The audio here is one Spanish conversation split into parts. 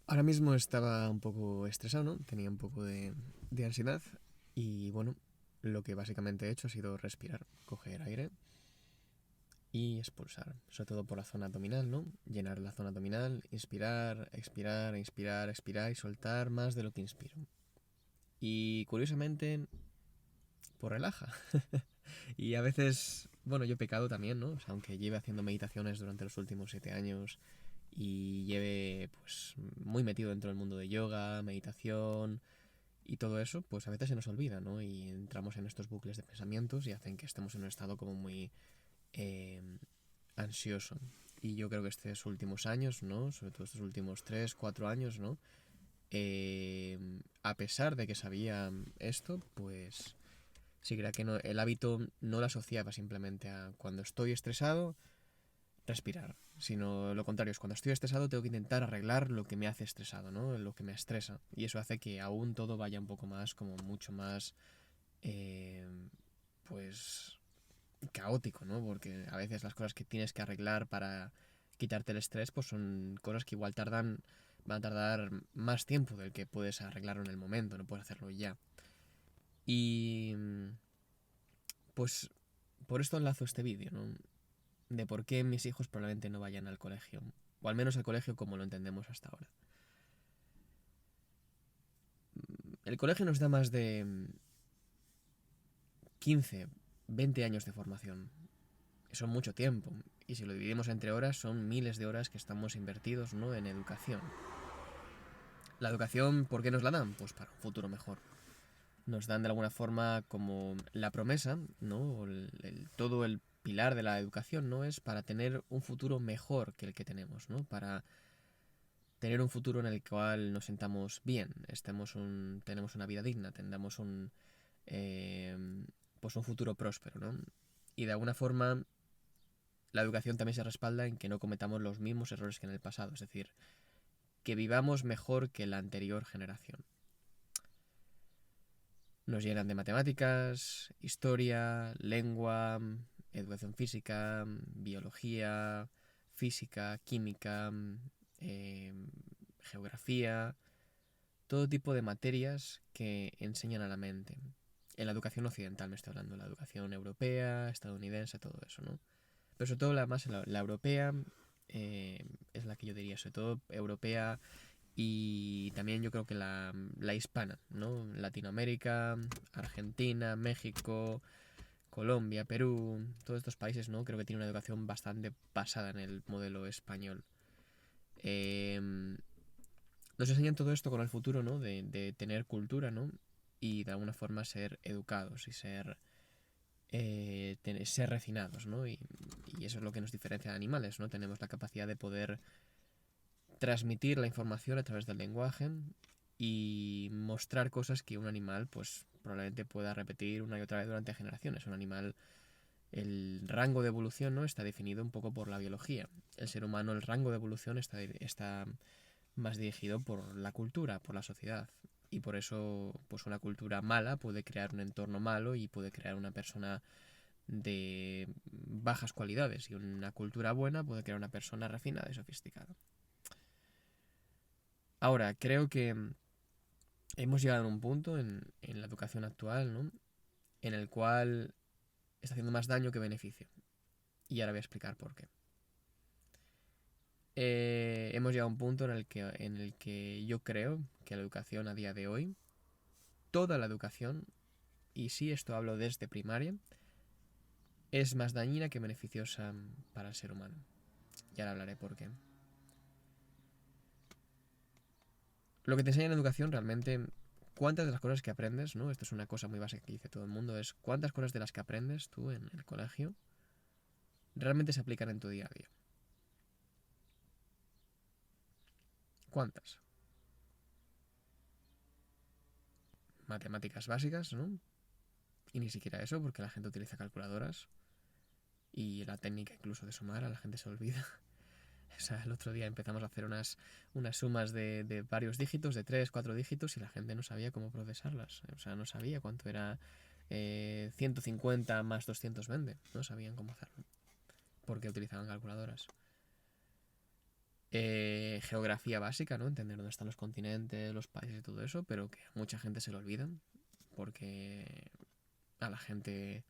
Ahora mismo estaba un poco estresado, ¿no? Tenía un poco de ansiedad y bueno, lo que básicamente he hecho ha sido respirar, coger aire y expulsar, sobre todo por la zona abdominal, ¿no? Llenar la zona abdominal, inspirar, expirar, inspirar, expirar y soltar más de lo que inspiro. Y curiosamente, pues relaja. Y a veces, bueno, yo he pecado también, ¿no? O sea, aunque lleve haciendo meditaciones durante los últimos 7 años y lleve pues muy metido dentro del mundo de yoga, meditación y todo eso, pues a veces se nos olvida, ¿no? Y entramos en estos bucles de pensamientos y hacen que estemos en un estado como muy eh, ansioso. Y yo creo que estos últimos años, ¿no? Sobre todo estos últimos 3 4 años, ¿no? A pesar de que sabía esto, pues sí creía que no, el hábito no lo asociaba simplemente a cuando estoy estresado, respirar, sino lo contrario, es cuando estoy estresado tengo que intentar arreglar lo que me hace estresado, ¿no? Lo que me estresa. Y eso hace que aún todo vaya un poco más, como mucho más, eh, pues, caótico, ¿no? Porque a veces las cosas que tienes que arreglar para quitarte el estrés, pues son cosas que igual van a tardar más tiempo del que puedes arreglarlo en el momento, no puedes hacerlo ya. Y pues por esto enlazo este vídeo, ¿no? De por qué mis hijos probablemente no vayan al colegio, o al menos al colegio como lo entendemos hasta ahora. El colegio nos da más de 15, 20 años de formación. Son mucho tiempo. Y si lo dividimos entre horas, son miles de horas que estamos invertidos, ¿no? En educación. La educación, ¿por qué nos la dan? Pues para un futuro mejor. Nos dan de alguna forma como la promesa, ¿no? Todo el pilar de la educación, ¿no? Es para tener un futuro mejor que el que tenemos, ¿no? Para tener un futuro en el cual nos sentamos bien, tenemos una vida digna, tengamos eh, pues un futuro próspero, ¿no? Y de alguna forma la educación también se respalda en que no cometamos los mismos errores que en el pasado, es decir, que vivamos mejor que la anterior generación. Nos llenan de matemáticas, historia, lengua, educación física, biología, física, química, eh, geografía, todo tipo de materias que enseñan a la mente. En la educación occidental me estoy hablando, la educación europea, estadounidense, todo eso, ¿no? Pero sobre todo la europea es la que yo diría, sobre todo europea y también yo creo que la hispana, ¿no? Latinoamérica, Argentina, México, Colombia, Perú, todos estos países, ¿no? Creo que tienen una educación bastante basada en el modelo español. Eh, Nos enseñan todo esto con el futuro, ¿no? De tener cultura, ¿no? Y de alguna forma ser educados y ser refinados, ¿no? Y eso es lo que nos diferencia de animales, ¿no? Tenemos la capacidad de poder transmitir la información a través del lenguaje y mostrar cosas que un animal, pues, probablemente pueda repetir una y otra vez durante generaciones. Un animal, el rango de evolución, ¿no? Está definido un poco por la biología. El ser humano, el rango de evolución está más dirigido por la cultura, por la sociedad. Y por eso, pues una cultura mala puede crear un entorno malo y puede crear una persona de bajas cualidades. Y una cultura buena puede crear una persona refinada y sofisticada. Ahora, creo que hemos llegado a un punto en la educación actual, ¿no? En el cual está haciendo más daño que beneficio. Y ahora voy a explicar por qué. Hemos llegado a un punto en el que yo creo que la educación a día de hoy, toda la educación, y sí esto hablo desde primaria, es más dañina que beneficiosa para el ser humano. Y ahora hablaré por qué. Lo que te enseña en educación realmente, cuántas de las cosas que aprendes, ¿no? Esto es una cosa muy básica que dice todo el mundo, es cuántas cosas de las que aprendes tú en el colegio realmente se aplican en tu día a día. ¿Cuántas? Matemáticas básicas, ¿no? Y ni siquiera eso, porque la gente utiliza calculadoras y la técnica incluso de sumar, a la gente se olvida. O sea, el otro día empezamos a hacer unas sumas de varios dígitos, de 3 4 dígitos, y la gente no sabía cómo procesarlas. O sea, no sabía cuánto era 150 más 220. No sabían cómo hacerlo, porque utilizaban calculadoras. geografía básica, ¿no? Entender dónde están los continentes, los países y todo eso, pero que a mucha gente se lo olvidan porque a la gente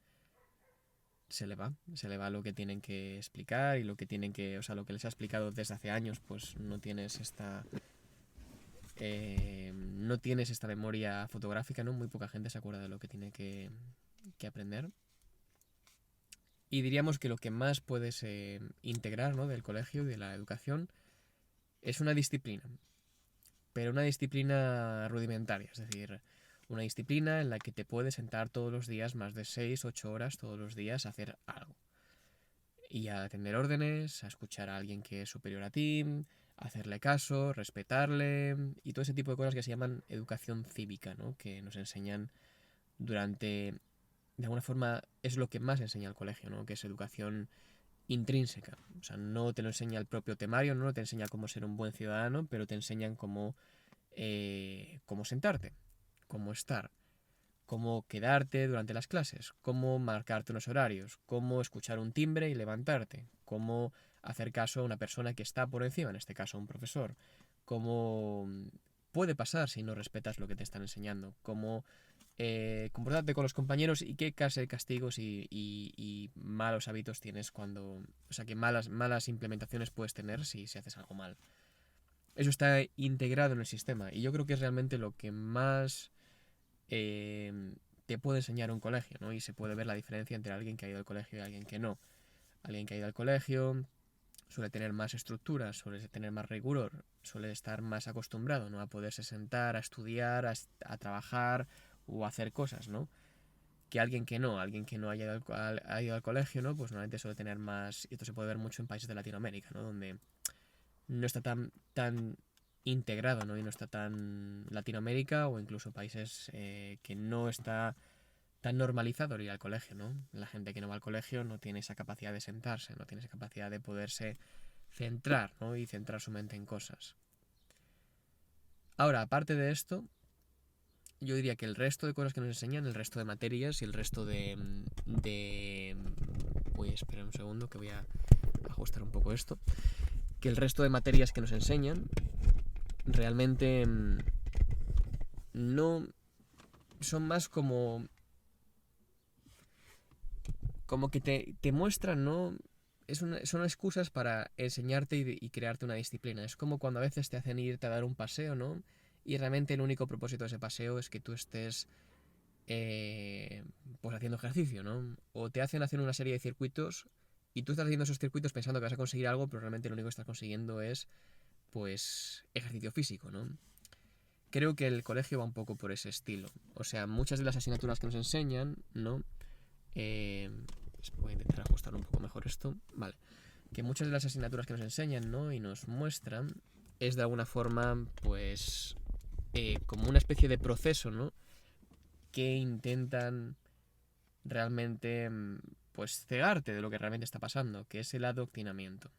se le va lo que tienen que explicar y lo que tienen que, o sea, lo que les ha explicado desde hace años, pues no tienes esta memoria fotográfica, ¿no? Muy poca gente se acuerda de lo que tiene que aprender. Y diríamos que lo que más puedes integrar, ¿no? Del colegio y de la educación es una disciplina, pero una disciplina rudimentaria, es decir, una disciplina en la que te puedes sentar todos los días, más de 6, 8 horas todos los días, a hacer algo. Y a atender órdenes, a escuchar a alguien que es superior a ti, a hacerle caso, respetarle y todo ese tipo de cosas que se llaman educación cívica, ¿no? Que nos enseñan durante, de alguna forma, es lo que más enseña el colegio, ¿no? Que es educación intrínseca. O sea, no te lo enseña el propio temario, no te enseña cómo ser un buen ciudadano, pero te enseñan cómo sentarte, cómo estar, cómo quedarte durante las clases, cómo marcarte unos horarios, cómo escuchar un timbre y levantarte, cómo hacer caso a una persona que está por encima, en este caso a un profesor, cómo puede pasar si no respetas lo que te están enseñando, cómo comportarte con los compañeros y qué clase de castigos y malos hábitos tienes cuando, o sea, qué malas implementaciones puedes tener si haces algo mal. Eso está integrado en el sistema y yo creo que es realmente lo que más te puede enseñar un colegio, ¿no? Y se puede ver la diferencia entre alguien que ha ido al colegio y alguien que no. Alguien que ha ido al colegio suele tener más estructura, suele tener más rigor, suele estar más acostumbrado, ¿no? A poderse sentar, a estudiar, a trabajar o a hacer cosas, ¿no? Que alguien que no ha ido al colegio, ¿no? Pues normalmente suele tener más, y esto se puede ver mucho en países de Latinoamérica, ¿no? Donde no está tan integrado, ¿no? Y no está tan Latinoamérica o incluso países que no está tan normalizado el ir al colegio, ¿no? La gente que no va al colegio no tiene esa capacidad de sentarse, no tiene esa capacidad de poderse centrar, ¿no? Y centrar su mente en cosas. Ahora, aparte de esto, yo diría que el resto de cosas que nos enseñan, el resto de materias y el resto de... Uy, espera un segundo que voy a ajustar un poco esto. Que el resto de materias que nos enseñan realmente no son más como que te muestran, ¿no? Son excusas para enseñarte y crearte una disciplina. Es como cuando a veces te hacen irte a dar un paseo, ¿no? Y realmente el único propósito de ese paseo es que tú estés pues haciendo ejercicio, ¿no? O te hacen hacer una serie de circuitos y tú estás haciendo esos circuitos pensando que vas a conseguir algo, pero realmente lo único que estás consiguiendo es pues ejercicio físico, ¿no? Creo que el colegio va un poco por ese estilo. O sea, muchas de las asignaturas que nos enseñan, ¿no? Eh, Voy a intentar ajustar un poco mejor esto. Vale. Que muchas de las asignaturas que nos enseñan, ¿no? Y nos muestran es de alguna forma, pues, como una especie de proceso, ¿no? Que intentan realmente, pues, cegarte de lo que realmente está pasando, que es el adoctrinamiento.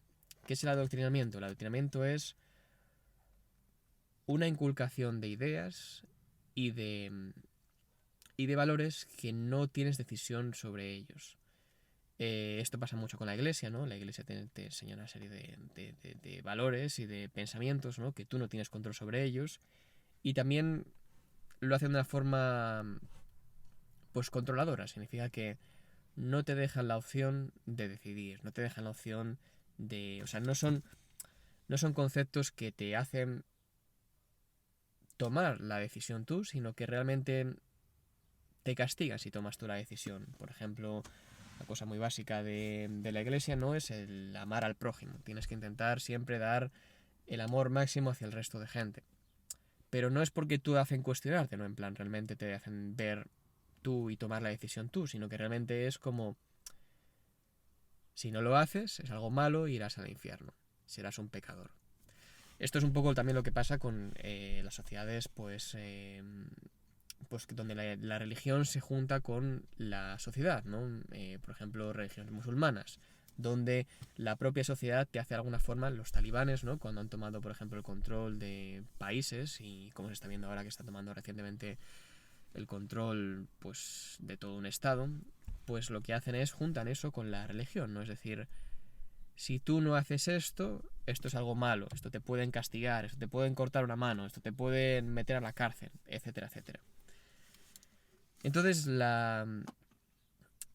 ¿Qué es el adoctrinamiento? El adoctrinamiento es una inculcación de ideas y de valores que no tienes decisión sobre ellos. Esto pasa mucho con la iglesia, ¿no? La iglesia te enseña una serie de valores y de pensamientos, ¿no? Que tú no tienes control sobre ellos. Y también lo hacen de una forma, pues, controladora. Significa que no te dejan la opción de decidir, no te dejan la opción de... O sea, no son conceptos que te hacen tomar la decisión tú, sino que realmente te castigan si tomas tú la decisión. Por ejemplo, una cosa muy básica de la iglesia no es el amar al prójimo. Tienes que intentar siempre dar el amor máximo hacia el resto de gente. Pero no es porque tú te hacen cuestionarte, ¿no? En plan, realmente te hacen ver tú y tomar la decisión tú, sino que realmente es como, si no lo haces, es algo malo y irás al infierno. Serás un pecador. Esto es un poco también lo que pasa con las sociedades, pues donde la religión se junta con la sociedad, ¿no? Por ejemplo, religiones musulmanas, donde la propia sociedad te hace de alguna forma, los talibanes, ¿no? Cuando han tomado, por ejemplo, el control de países y como se está viendo ahora que está tomando recientemente el control, pues, de todo un estado, pues lo que hacen es juntan eso con la religión, ¿no? Es decir, si tú no haces esto, esto es algo malo, esto te pueden castigar, esto te pueden cortar una mano, esto te pueden meter a la cárcel, etcétera, etcétera. Entonces,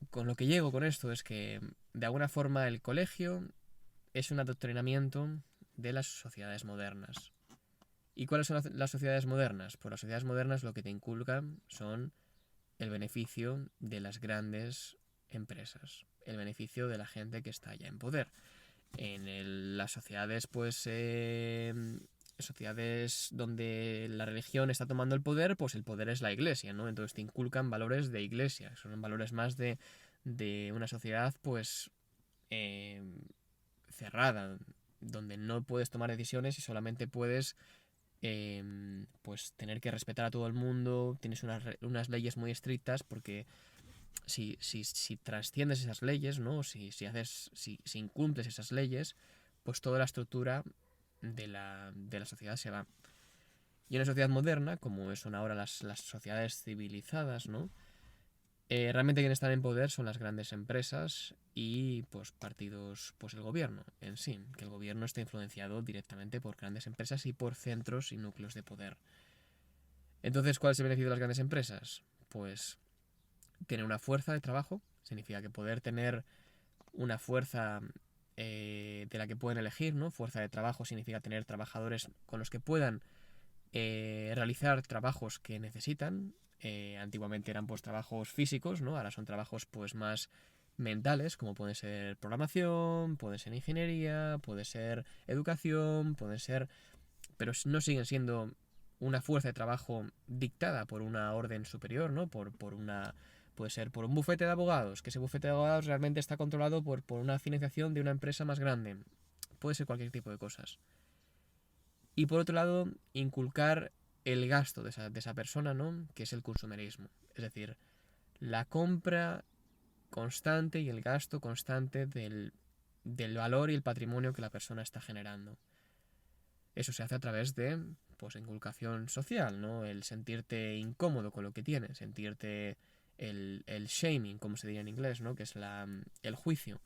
con lo que llego con esto es que, de alguna forma, el colegio es un adoctrinamiento de las sociedades modernas. ¿Y cuáles son las sociedades modernas? Pues las sociedades modernas lo que te inculcan son el beneficio de las grandes empresas, el beneficio de la gente que está ya en poder. Las sociedades, pues, sociedades donde la religión está tomando el poder, pues el poder es la iglesia, ¿no? Entonces te inculcan valores de iglesia, son valores más de una sociedad, pues, cerrada, donde no puedes tomar decisiones y solamente puedes, pues, tener que respetar a todo el mundo, tienes unas leyes muy estrictas, porque si trasciendes esas leyes, ¿no? Si incumples esas leyes, pues toda la estructura de la sociedad se va. Y en una sociedad moderna, como son ahora las sociedades civilizadas, ¿no? Realmente quienes están en poder son las grandes empresas y, pues, partidos, pues el gobierno en sí, que el gobierno está influenciado directamente por grandes empresas y por centros y núcleos de poder. Entonces, ¿cuál es el beneficio de las grandes empresas? Pues tener una fuerza de trabajo, significa que poder tener una fuerza de la que pueden elegir, ¿no? Fuerza de trabajo significa tener trabajadores con los que puedan realizar trabajos que necesitan. Antiguamente eran, pues, trabajos físicos, ¿no? Ahora son trabajos, pues, más mentales, como puede ser programación, puede ser ingeniería, puede ser educación, puede ser... pero no siguen siendo una fuerza de trabajo dictada por una orden superior, ¿no? Puede ser por un bufete de abogados, que ese bufete de abogados realmente está controlado por una financiación de una empresa más grande. Puede ser cualquier tipo de cosas. Y por otro lado, inculcar el gasto de esa persona, ¿no? Que es el consumerismo. Es decir, la compra constante y el gasto constante del valor y el patrimonio que la persona está generando. Eso se hace a través de, pues, inculcación social, ¿no? El sentirte incómodo con lo que tienes, sentirte el shaming, como se diría en inglés, ¿no? Que es el juicio.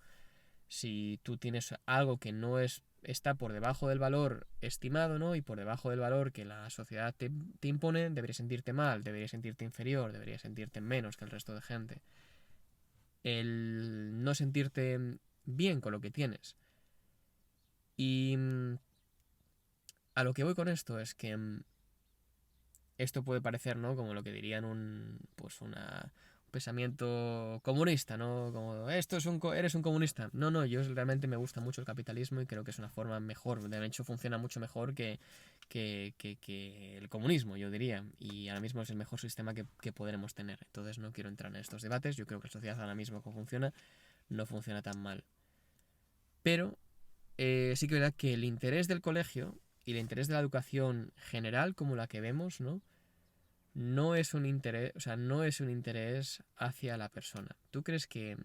Si tú tienes algo que no está por debajo del valor estimado, ¿no? Y por debajo del valor que la sociedad te impone, deberías sentirte mal, deberías sentirte inferior, deberías sentirte menos que el resto de gente. El no sentirte bien con lo que tienes. Y a lo que voy con esto es que esto puede parecer, ¿no? Como lo que dirían un pensamiento comunista, ¿no? Como, eres un comunista. No, yo realmente me gusta mucho el capitalismo y creo que es una forma mejor. De hecho, funciona mucho mejor que el comunismo, yo diría. Y ahora mismo es el mejor sistema que podremos tener. Entonces no quiero entrar en estos debates. Yo creo que la sociedad ahora mismo, como funciona, no funciona tan mal. Pero sí que es verdad que el interés del colegio y el interés de la educación general, como la que vemos, ¿no? No es un interés, o sea, no es un interés hacia la persona. ¿Tú crees que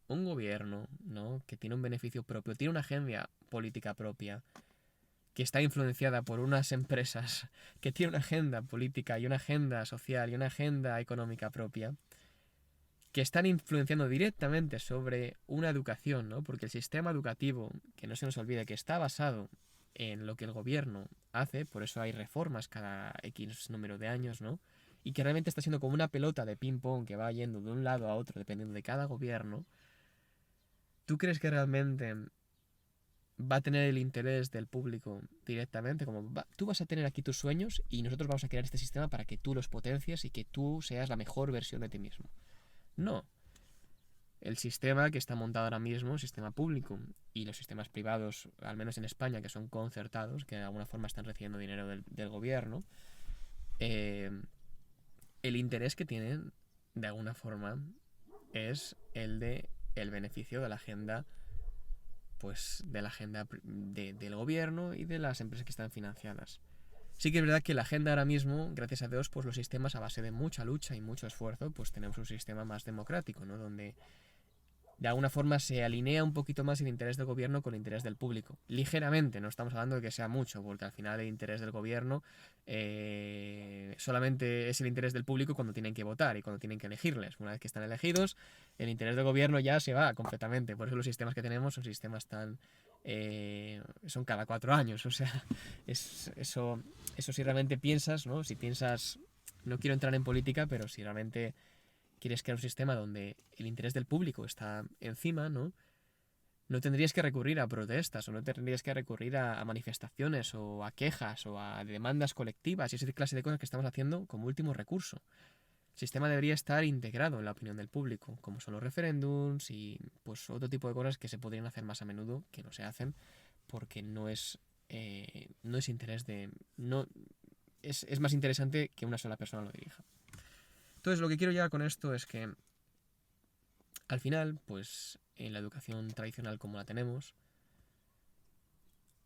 un gobierno, ¿no? Que tiene un beneficio propio, tiene una agenda política propia, que está influenciada por unas empresas, que tiene una agenda política y una agenda social y una agenda económica propia, que están influenciando directamente sobre una educación, ¿no? Porque el sistema educativo, que no se nos olvide que está basado en lo que el gobierno hace, por eso hay reformas cada X número de años, ¿no? Y que realmente está siendo como una pelota de ping-pong que va yendo de un lado a otro dependiendo de cada gobierno. ¿Tú crees que realmente va a tener el interés del público directamente? Como, tú vas a tener aquí tus sueños y nosotros vamos a crear este sistema para que tú los potencies y que tú seas la mejor versión de ti mismo. No. El sistema que está montado ahora mismo, el sistema público y los sistemas privados, al menos en España, que son concertados, que de alguna forma están recibiendo dinero del gobierno, el interés que tienen, de alguna forma, es el de el beneficio de la agenda, pues, de la agenda del gobierno y de las empresas que están financiadas. Sí que es verdad que la agenda ahora mismo, gracias a Dios, pues los sistemas a base de mucha lucha y mucho esfuerzo, pues tenemos un sistema más democrático, ¿no? Donde de alguna forma se alinea un poquito más el interés del gobierno con el interés del público. Ligeramente, no estamos hablando de que sea mucho, porque al final el interés del gobierno solamente es el interés del público cuando tienen que votar y cuando tienen que elegirles. Una vez que están elegidos, el interés del gobierno ya se va completamente. Por eso los sistemas que tenemos son sistemas tan... son cada 4 años, o sea, eso si realmente piensas, ¿no? Si piensas, no quiero entrar en política, pero si realmente quieres crear un sistema donde el interés del público está encima, ¿no? No tendrías que recurrir a protestas o no tendrías que recurrir a manifestaciones o a quejas o a demandas colectivas y esa clase de cosas que estamos haciendo como último recurso. El sistema debería estar integrado en la opinión del público, como son los referéndums y pues otro tipo de cosas que se podrían hacer más a menudo, que no se hacen, porque no es interés de... No, es más interesante que una sola persona lo dirija. Entonces lo que quiero llegar con esto es que al final, pues en la educación tradicional como la tenemos,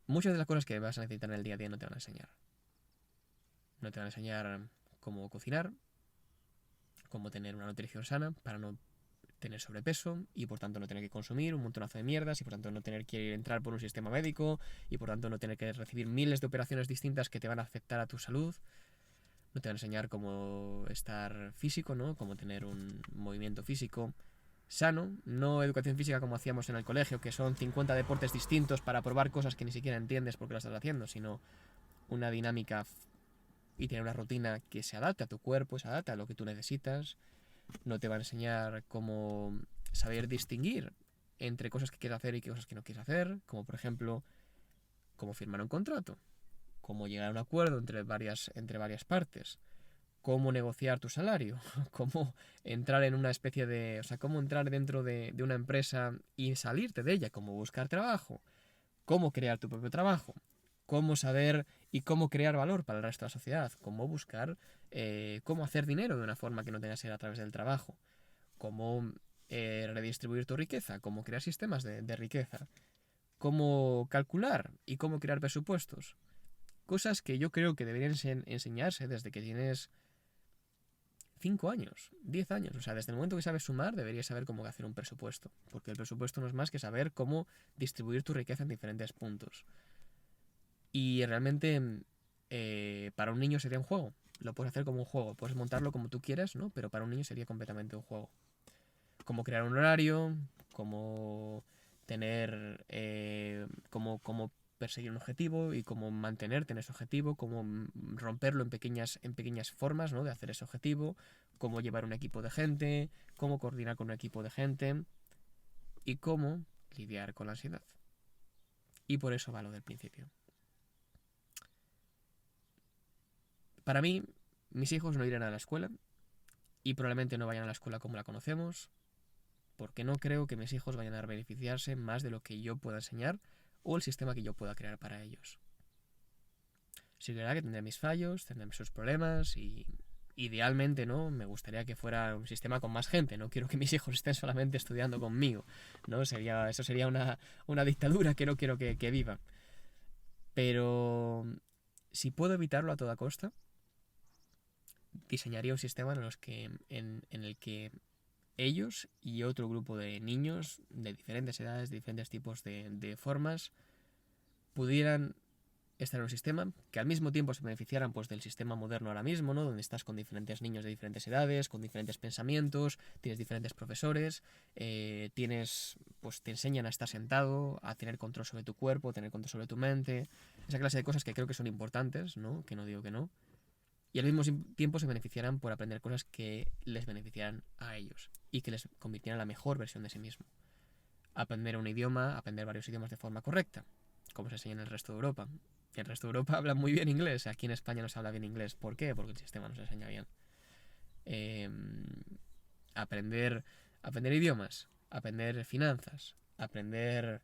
muchas de las cosas que vas a necesitar en el día a día no te van a enseñar. No te van a enseñar cómo cocinar, cómo tener una nutrición sana para no tener sobrepeso y por tanto no tener que consumir un montonazo de mierdas y por tanto no tener que entrar por un sistema médico y por tanto no tener que recibir miles de operaciones distintas que te van a afectar a tu salud. No te van a enseñar cómo estar físico, ¿no? Cómo tener un movimiento físico sano, no educación física como hacíamos en el colegio, que son 50 deportes distintos para probar cosas que ni siquiera entiendes por qué las estás haciendo, sino una dinámica y tener una rutina que se adapte a tu cuerpo, se adapte a lo que tú necesitas. No te va a enseñar cómo saber distinguir entre cosas que quieres hacer y cosas que no quieres hacer, como por ejemplo, cómo firmar un contrato, cómo llegar a un acuerdo entre varias partes, cómo negociar tu salario, cómo entrar en una especie de... O sea, cómo entrar dentro de una empresa y salirte de ella, cómo buscar trabajo, cómo crear tu propio trabajo, cómo saber y cómo crear valor para el resto de la sociedad, cómo buscar, cómo hacer dinero de una forma que no tenga que ser a través del trabajo, cómo redistribuir tu riqueza, cómo crear sistemas de riqueza, cómo calcular y cómo crear presupuestos. Cosas que yo creo que deberían enseñarse desde que tienes 5 años, 10 años. O sea, desde el momento que sabes sumar, deberías saber cómo hacer un presupuesto. Porque el presupuesto no es más que saber cómo distribuir tu riqueza en diferentes puntos. Y realmente, para un niño sería un juego. Lo puedes hacer como un juego. Puedes montarlo como tú quieras, ¿no? Pero para un niño sería completamente un juego. Cómo crear un horario, cómo tener... cómo perseguir un objetivo y cómo mantenerte en ese objetivo, cómo romperlo en pequeñas formas, ¿no? De hacer ese objetivo, cómo llevar un equipo de gente, cómo coordinar con un equipo de gente y cómo lidiar con la ansiedad. Y por eso va lo del principio. Para mí, mis hijos no irán a la escuela y probablemente no vayan a la escuela como la conocemos, porque no creo que mis hijos vayan a beneficiarse más de lo que yo pueda enseñar o el sistema que yo pueda crear para ellos. Sí que es verdad que tendré mis fallos, tendré sus problemas y idealmente, ¿no? Me gustaría que fuera un sistema con más gente. No quiero que mis hijos estén solamente estudiando conmigo, ¿no? Eso sería una dictadura que no quiero que vivan. Pero si puedo evitarlo a toda costa, diseñaría un sistema en el que ellos y otro grupo de niños de diferentes edades, de diferentes tipos de formas, pudieran estar en un sistema que al mismo tiempo se beneficiaran pues del sistema moderno ahora mismo, ¿no? Donde estás con diferentes niños de diferentes edades, con diferentes pensamientos, tienes diferentes profesores, pues te enseñan a estar sentado, a tener control sobre tu cuerpo, tener control sobre tu mente, esa clase de cosas que creo que son importantes, ¿no? Que no digo que no. Y al mismo tiempo se beneficiaran por aprender cosas que les beneficiaran a ellos y que les convirtieran en la mejor versión de sí mismo. Aprender un idioma, aprender varios idiomas de forma correcta, como se enseña en el resto de Europa. En el resto de Europa hablan muy bien inglés, aquí en España no se habla bien inglés. ¿Por qué? Porque el sistema no se enseña bien. Aprender idiomas, aprender finanzas, aprender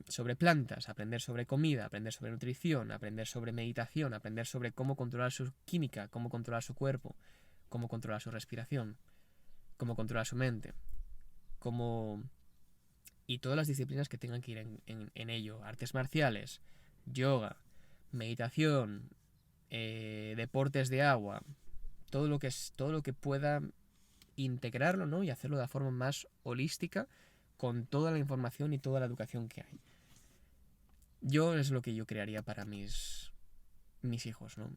sobre plantas, aprender sobre comida, aprender sobre nutrición, aprender sobre meditación, aprender sobre cómo controlar su química, cómo controlar su cuerpo, cómo controlar su respiración, cómo controlar su mente, cómo... y todas las disciplinas que tengan que ir en ello, artes marciales, yoga, meditación, deportes de agua, todo lo que pueda integrarlo, ¿no? Y hacerlo de la forma más holística con toda la información y toda la educación que hay. Yo es lo que yo crearía para mis hijos, ¿no?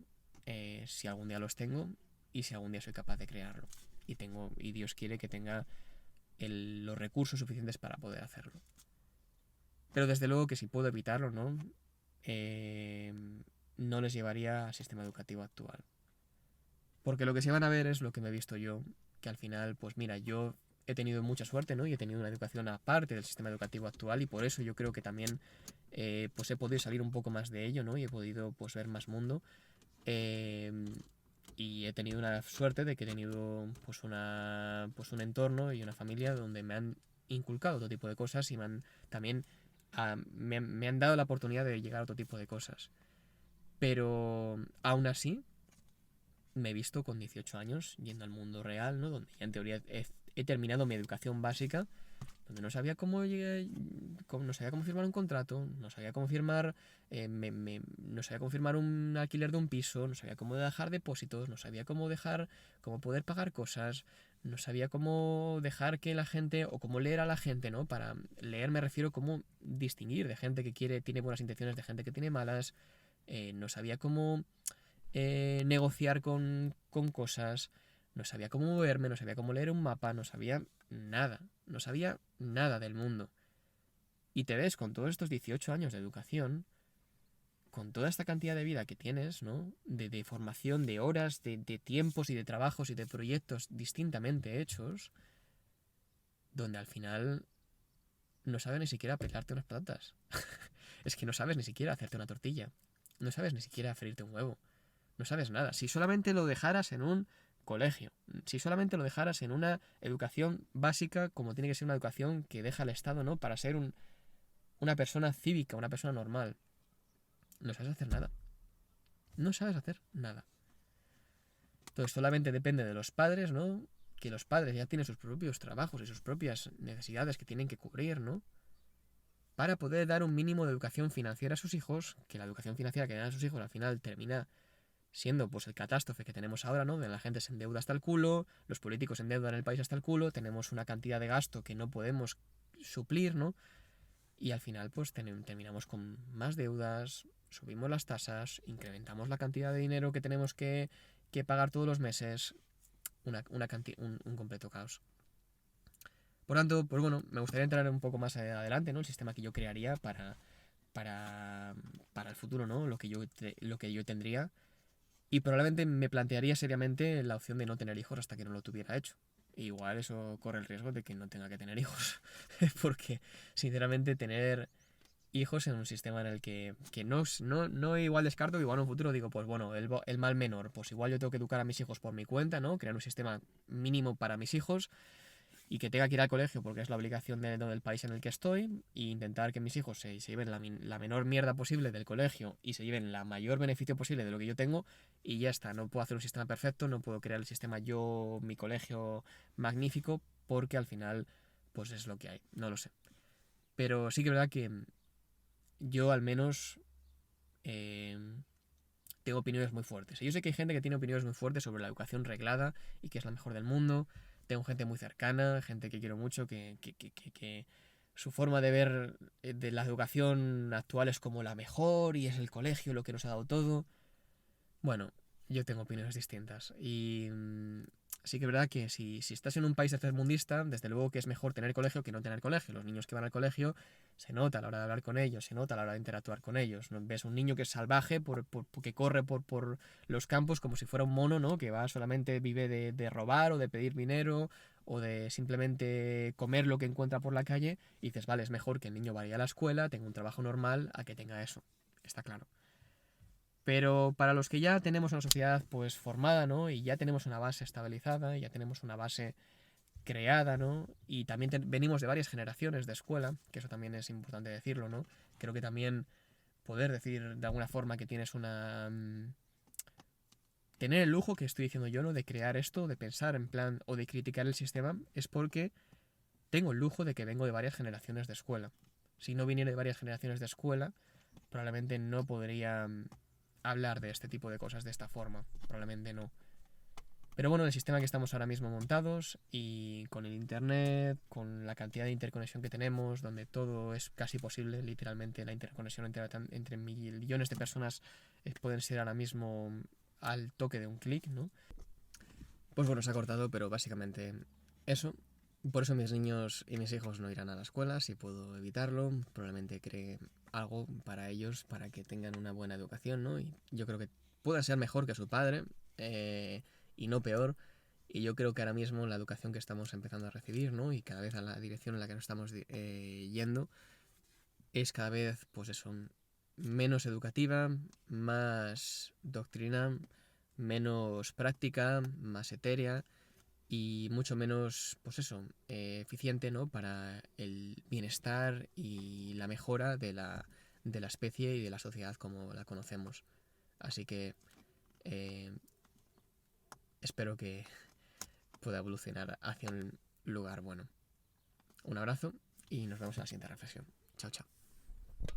Si algún día los tengo y si algún día soy capaz de crearlo. Y Dios quiere que tenga los recursos suficientes para poder hacerlo. Pero desde luego que si puedo evitarlo, ¿no? No les llevaría al sistema educativo actual. Porque lo que se van a ver es lo que me he visto yo, que al final, pues mira, yo he tenido mucha suerte, ¿no? Y he tenido una educación aparte del sistema educativo actual y por eso yo creo que también pues he podido salir un poco más de ello, ¿no? Y he podido pues ver más mundo. Y he tenido una suerte de que he tenido pues un entorno y una familia donde me han inculcado otro tipo de cosas y también me han dado la oportunidad de llegar a otro tipo de cosas. Pero aún así, me he visto con 18 años yendo al mundo real, ¿no? Donde ya en teoría he terminado mi educación básica, donde no sabía no sabía cómo firmar un contrato, no sabía cómo firmar, no sabía cómo firmar un alquiler de un piso, no sabía cómo dejar depósitos, no sabía cómo poder pagar cosas, no sabía cómo dejar que la gente, o cómo leer a la gente, ¿no? Para leer me refiero cómo distinguir de gente que tiene buenas intenciones de gente que tiene malas, no sabía cómo negociar con cosas, no sabía cómo moverme, no sabía cómo leer un mapa, no sabía nada del mundo. Y te ves con todos estos 18 años de educación, con toda esta cantidad de vida que tienes, ¿no? De formación, de horas, de tiempos y de trabajos y de proyectos distintamente hechos, donde al final no sabes ni siquiera pelarte unas patatas. Es que no sabes ni siquiera hacerte una tortilla. No sabes ni siquiera freírte un huevo. No sabes nada. Si solamente lo dejaras en un colegio, si solamente lo dejaras en una educación básica, como tiene que ser una educación que deja el Estado, ¿no? Para ser una persona cívica, una persona normal. No sabes hacer nada. No sabes hacer nada. Entonces solamente depende de los padres, ¿no? Que los padres ya tienen sus propios trabajos y sus propias necesidades que tienen que cubrir, ¿no? Para poder dar un mínimo de educación financiera a sus hijos, que la educación financiera que dan a sus hijos al final termina siendo pues el catástrofe que tenemos ahora, ¿no? De la gente se endeuda hasta el culo, los políticos endeudan el país hasta el culo, tenemos una cantidad de gasto que no podemos suplir, ¿no? Y al final pues terminamos con más deudas, subimos las tasas, incrementamos la cantidad de dinero que tenemos que pagar todos los meses, un completo caos. Por tanto, pues bueno, me gustaría entrar un poco más adelante, ¿no? El sistema que yo crearía para el futuro, ¿no? Lo que yo tendría. Y probablemente me plantearía seriamente la opción de no tener hijos hasta que no lo tuviera hecho. Igual eso corre el riesgo de que no tenga que tener hijos. Porque, sinceramente, tener hijos en un sistema en el que no igual descarto que igual en un futuro digo, pues bueno, el mal menor, pues igual yo tengo que educar a mis hijos por mi cuenta, ¿no? Crear un sistema mínimo para mis hijos y que tenga que ir al colegio porque es la obligación del país en el que estoy e intentar que mis hijos se lleven la menor mierda posible del colegio y se lleven la mayor beneficio posible de lo que yo tengo y ya está. No puedo hacer un sistema perfecto, no puedo crear el sistema yo, mi colegio magnífico, porque al final pues es lo que hay, no lo sé. Pero sí que es verdad que yo al menos eh, tengo opiniones muy fuertes. Y yo sé que hay gente que tiene opiniones muy fuertes sobre la educación reglada y que es la mejor del mundo. Tengo gente muy cercana, gente que quiero mucho, que su forma de ver de la educación actual es como la mejor y es el colegio lo que nos ha dado todo. Bueno, yo tengo opiniones distintas. Y sí que es verdad que si estás en un país tercermundista, desde luego que es mejor tener colegio que no tener colegio. Los niños que van al colegio se nota a la hora de hablar con ellos, se nota a la hora de interactuar con ellos. ¿No? Ves un niño que es salvaje, que corre por los campos como si fuera un mono, ¿no? Que solamente vive de robar o de pedir dinero o de simplemente comer lo que encuentra por la calle. Y dices, vale, es mejor que el niño vaya a la escuela, tenga un trabajo normal, a que tenga eso. Está claro. Pero para los que ya tenemos una sociedad pues formada, ¿no? Y ya tenemos una base estabilizada, y ya tenemos una base creada, ¿no? Y también venimos de varias generaciones de escuela, que eso también es importante decirlo, ¿no? Creo que también poder decir de alguna forma que tienes tener el lujo que estoy diciendo yo, ¿no? De crear esto, de pensar en plan o de criticar el sistema, es porque tengo el lujo de que vengo de varias generaciones de escuela. Si no viniera de varias generaciones de escuela, probablemente no podría hablar de este tipo de cosas de esta forma. Probablemente no. Pero bueno, el sistema que estamos ahora mismo montados y con el internet, con la cantidad de interconexión que tenemos, donde todo es casi posible, literalmente la interconexión entre millones de personas pueden ser ahora mismo al toque de un clic, ¿no? Pues bueno, se ha cortado, pero básicamente eso. Por eso mis niños y mis hijos no irán a la escuela, si puedo evitarlo. Probablemente cree algo para ellos, para que tengan una buena educación, ¿no? Y yo creo que pueda ser mejor que su padre, y no peor. Y yo creo que ahora mismo la educación que estamos empezando a recibir, ¿no? Y cada vez a la dirección en la que nos estamos yendo, es cada vez, pues eso, menos educativa, más doctrina, menos práctica, más etérea y mucho menos, pues eso, eficiente, ¿no? Para el bienestar y la mejora de la especie y de la sociedad como la conocemos. Así que eh, espero que pueda evolucionar hacia un lugar bueno. Un abrazo y nos vemos en la siguiente reflexión. Chao, chao.